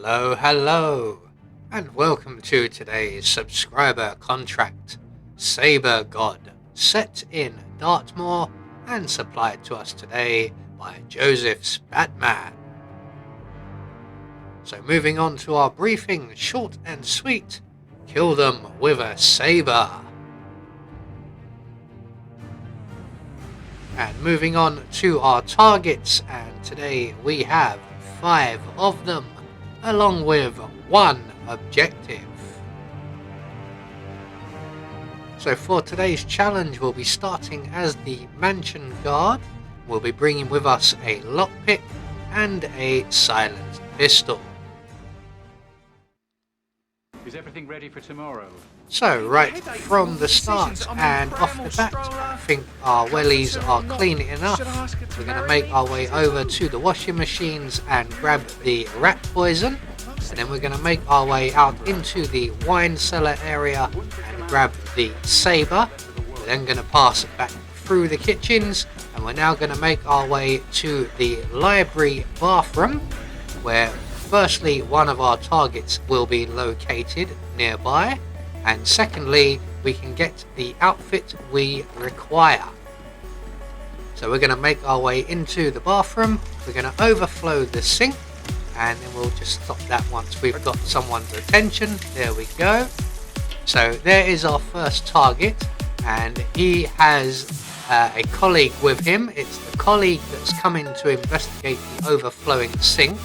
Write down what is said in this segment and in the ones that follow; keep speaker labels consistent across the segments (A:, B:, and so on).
A: Hello, and welcome to today's subscriber contract, Saber God, set in Dartmoor and supplied to us today by JosephsBatman. So moving on to our briefing, short and sweet, kill them with a saber. And moving on to our targets, and today we have 5 of them, along with 1 objective. So for today's challenge, we'll be starting as the mansion guard. We'll be bringing with us a lockpick and a silenced pistol.
B: Is everything ready for tomorrow?
A: So right from the start and off the bat, I think our wellies are clean enough. We're going to make our way over to the washing machines and grab the rat poison. And then we're going to make our way out into the wine cellar area and grab the saber. We're then going to pass back through the kitchens, and we're now going to make our way to the library bathroom, where firstly one of our targets will be located nearby, and secondly we can get the outfit we require. So we're going to make our way into the bathroom. We're going to overflow the sink, and then we'll just stop that once we've got someone's attention. There we go. So there is our first target, and he has a colleague with him. It's the colleague that's coming to investigate the overflowing sink,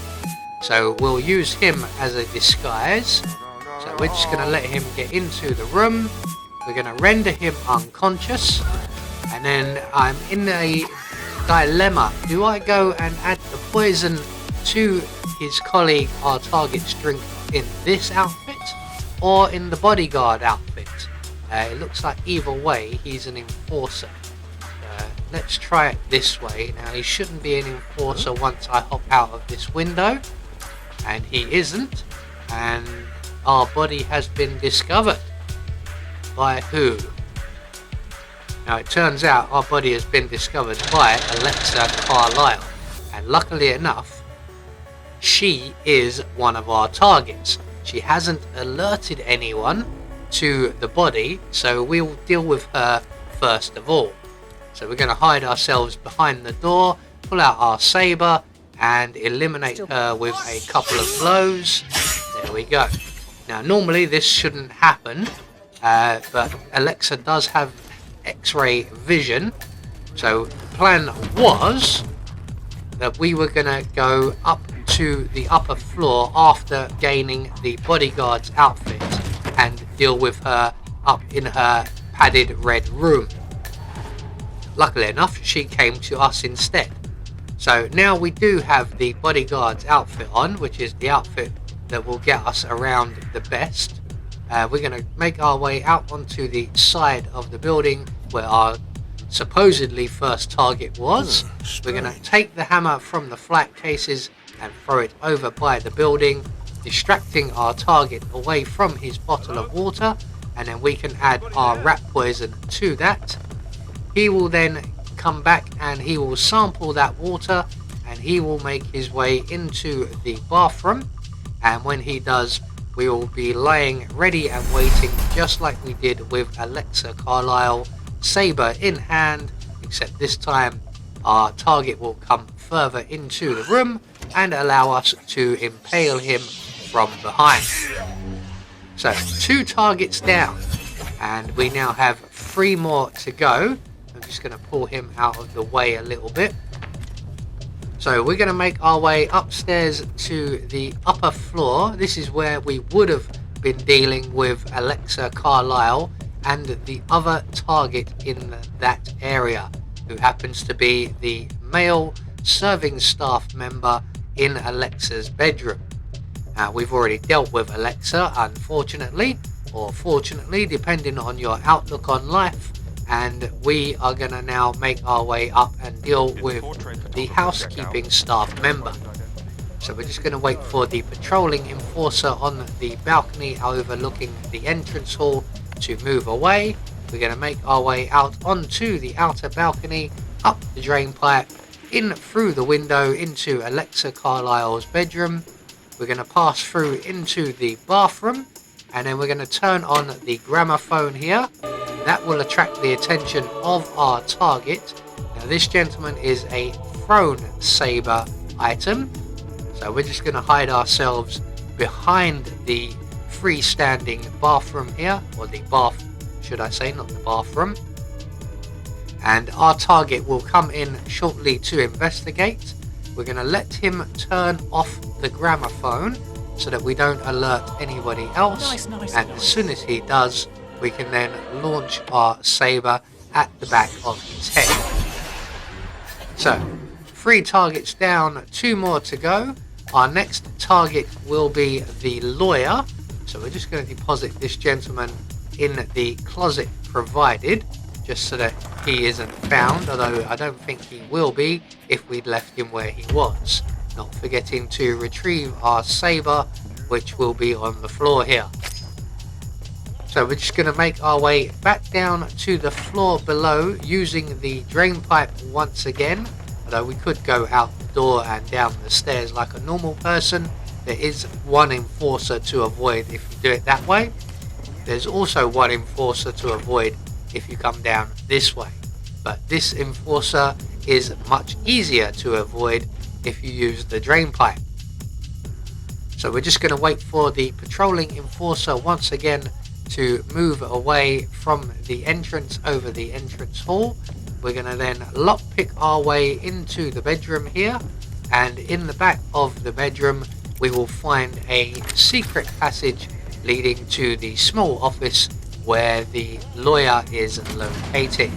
A: so we'll use him as a disguise. So we're just going to let him get into the room. We're going to render him unconscious, and then I'm in a dilemma. Do I go and add the poison to his colleague, our target's drink, in this outfit or in the bodyguard outfit? It looks like either way he's an enforcer. Let's try it this way. Now he shouldn't be an enforcer once I hop out of this window, and he isn't, and our body has been discovered. By who? Now it turns out our body has been discovered by Alexa Carlisle, and luckily enough she is one of our targets. She hasn't alerted anyone to the body, so we'll deal with her first of all. So we're going to hide ourselves behind the door, pull out our saber, and eliminate her with a couple of blows. There we go. Now normally this shouldn't happen, but Alexa does have X-ray vision, so the plan was that we were going to go up to the upper floor after gaining the bodyguard's outfit and deal with her up in her padded red room. Luckily enough, she came to us instead. So now we do have the bodyguard's outfit on, which is the outfit that will get us around the best. We're going to make our way out onto the side of the building where our supposedly first target was. We're going to take the hammer from the flat cases and throw it over by the building, distracting our target away from his bottle of water, and then we can add our rat poison to that. He will then come back and he will sample that water, and he will make his way into the bathroom, and when he does, we will be lying ready and waiting, just like we did with Alexa Carlisle, saber in hand, except this time our target will come further into the room and allow us to impale him from behind. So 2 targets down, and we now have 3 more to go. I'm just going to pull him out of the way a little bit. So we're going to make our way upstairs to the upper floor. This is where we would have been dealing with Alexa Carlisle and the other target in that area, who happens to be the male serving staff member in Alexa's bedroom. Now we've already dealt with Alexa, unfortunately, or fortunately, depending on your outlook on life, and we are going to now make our way up and deal with the housekeeping staff member. So we're just going to wait for the patrolling enforcer on the balcony overlooking the entrance hall to move away. We're going to make our way out onto the outer balcony, up the drain pipe, in through the window into Alexa Carlisle's bedroom, we're going to pass through into the bathroom, and then we're going to turn on the gramophone here. That will attract the attention of our target. Now this gentleman is a thrown saber item, so we're just going to hide ourselves behind the freestanding bathroom here, or the bath should I say, not the bathroom. And our target will come in shortly to investigate. We're going to let him turn off the gramophone so that we don't alert anybody else. And as soon as he does, we can then launch our saber at the back of his head. So 3 targets down, 2 more to go. Our next target will be the lawyer. So we're just going to deposit this gentleman in the closet provided, just so that he isn't found, although I don't think he will be if we'd left him where he was. Not forgetting to retrieve our saber, which will be on the floor here. So we're just going to make our way back down to the floor below using the drain pipe once again, although we could go out the door and down the stairs like a normal person. There is one enforcer to avoid if you do it that way. There's also one enforcer to avoid if you come down this way, but this enforcer is much easier to avoid if you use the drain pipe. So we're just going to wait for the patrolling enforcer once again to move away from the entrance over the entrance hall. We're going to then lockpick our way into the bedroom here, and in the back of the bedroom we will find a secret passage leading to the small office where the lawyer is located.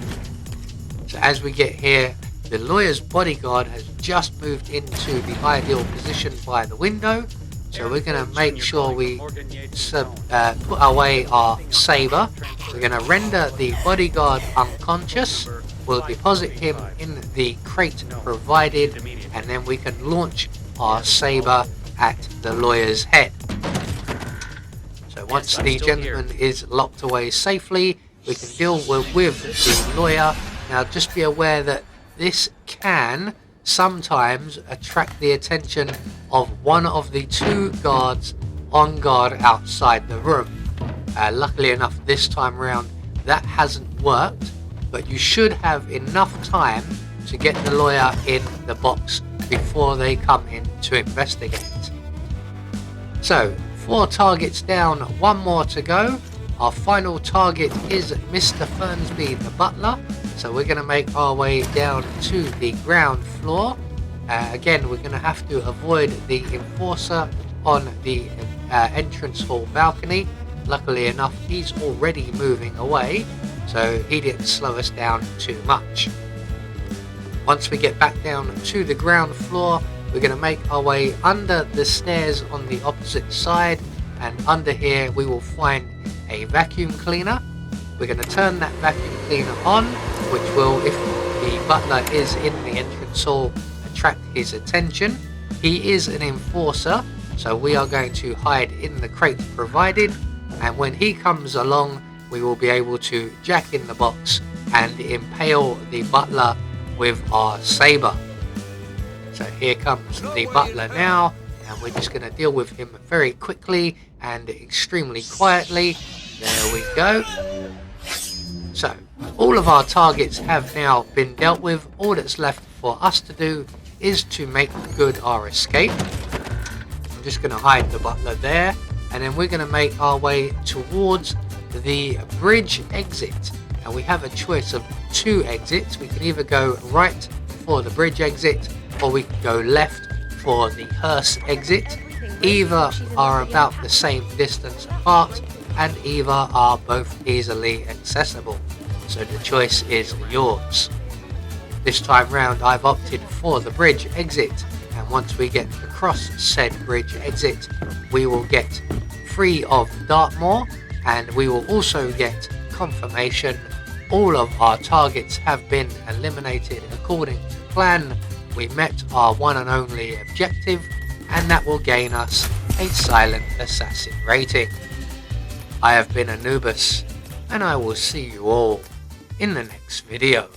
A: So as we get here, the lawyer's bodyguard has just moved into the ideal position by the window, so we're going to make sure we put away our saber. We're going to render the bodyguard unconscious. We'll deposit him in the crate provided, and then we can launch our saber at the lawyer's head. So once the gentleman is locked away safely, we can deal with the lawyer. Now just be aware that this can sometimes attract the attention of one of the 2 guards on guard outside the room. Luckily enough this time around that hasn't worked, but you should have enough time to get the lawyer in the box before they come in to investigate. So 4 targets down, 1 more to go. Our final target is Mr. Fernsby the butler, so we're going to make our way down to the ground floor. Again, we're going to have to avoid the enforcer on the entrance hall balcony. Luckily enough, he's already moving away, so he didn't slow us down too much. Once we get back down to the ground floor, we're going to make our way under the stairs on the opposite side, and under here we will find a vacuum cleaner. We're going to turn that vacuum cleaner on, which will, if the butler is in the entrance hall, attract his attention. He is an enforcer, so we are going to hide in the crate provided, and when he comes along we will be able to jack in the box and impale the butler with our saber. So here comes the butler now, and we're just going to deal with him very quickly and extremely quietly. There we go. So all of our targets have now been dealt with. All that's left for us to do is to make good our escape. I'm just going to hide the butler there, and then we're going to make our way towards the bridge exit. And we have a choice of 2 exits. We can either go right for the bridge exit, or we can go left for the hearse exit. Either are about the same distance apart, and either are both easily accessible, so the choice is yours. This time round I've opted for the bridge exit, and once we get across said bridge exit we will get free of Dartmoor, and we will also get confirmation all of our targets have been eliminated according to plan. We met our one and only objective, and that will gain us a Silent Assassin rating. I have been Anubis, and I will see you all in the next video.